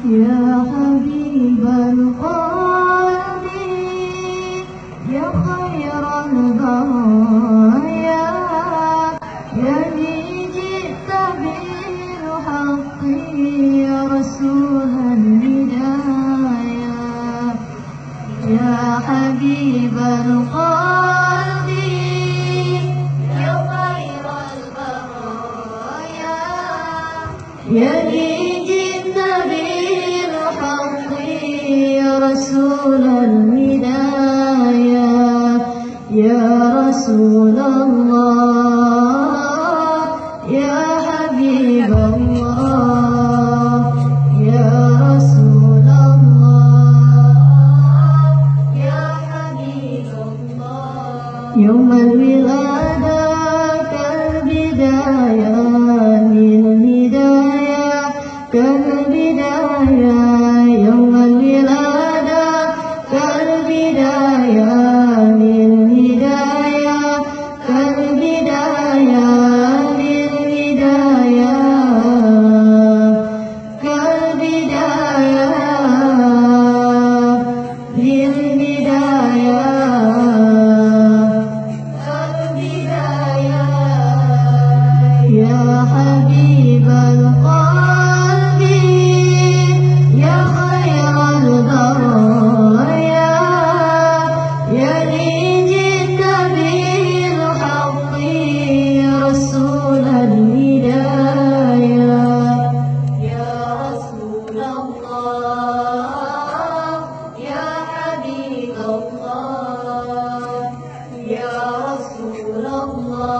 يا حبيب القلب يا خير البرايا الذي جئت بالحق يا رسول الهدايا يا حبيب القلب يا خير البرايا الذي جئت بالحق يا رسول الهدايا يا رسول الله يا حبيب الله يا رسول الله يا حبيب الله يوم الولادة كالبداية للهداية كالبداية يوم الولادة كالبداية للهداية كالبداية للهداية كالبداية للهداية كالبداية يا حبيب القلب يا خير البرايا الذي جئت بالحق يا رسول الهدايا يا رسول الله يا حبيب الله يا رسول الله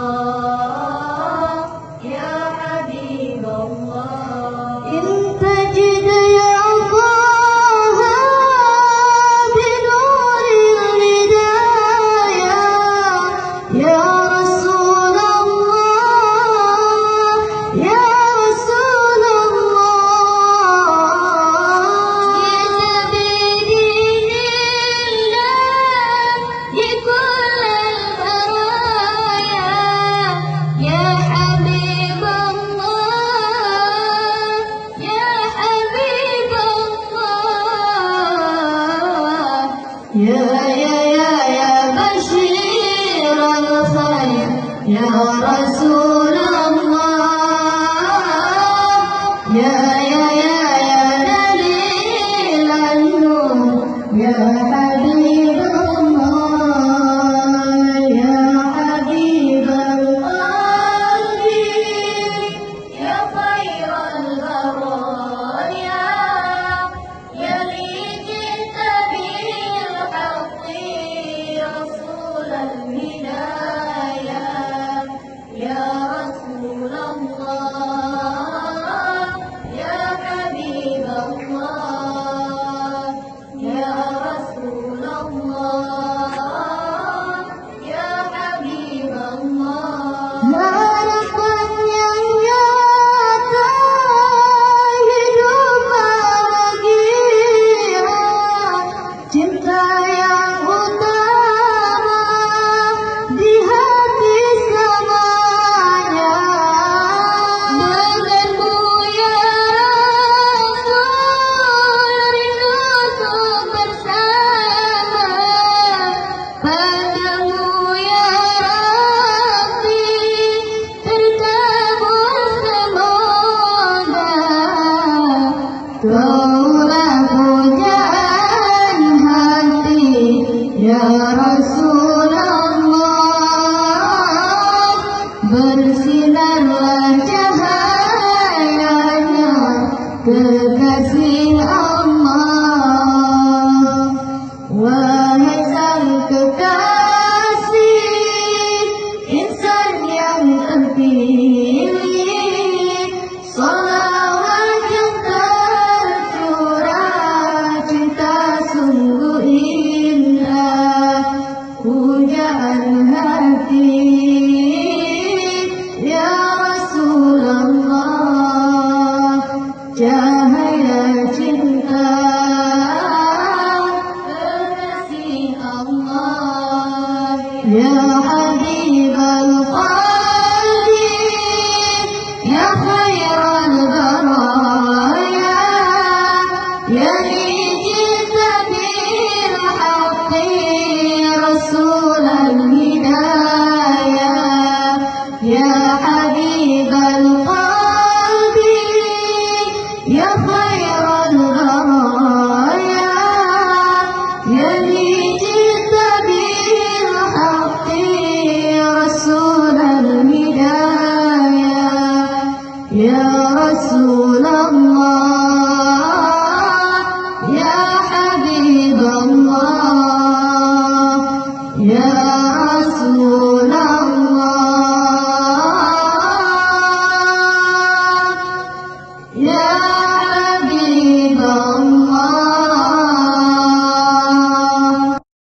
يا حبيب الله إن تجد يا الله بنور الهدايا يا رسول الله يا رسول الله جئت بدين الله لكل البرايا يا حبيب الله يا حبيب الله يا بشير الخير يا رسول الله يا دليل النور يا حبيب الله يا حبيب القلب يا خير البرايا الذي جئت بالحق رسول الهدايا يا رسول الله يا حبيب الله يا رسول الله يا حبيب الله harapan yang nyata hidup bahagia cinta yang utama di hati selamanya denganmu ya Rasul rindu untuk bersama padamu ya Rabbi terkabul semoga kaulah pujaan hati ya Rasulullah bersinarlah cahayanya kekasih Allah wahai sang kekasih insan yang terpilih salawat yang tercurah cinta sungguh indah pujaan hati Ya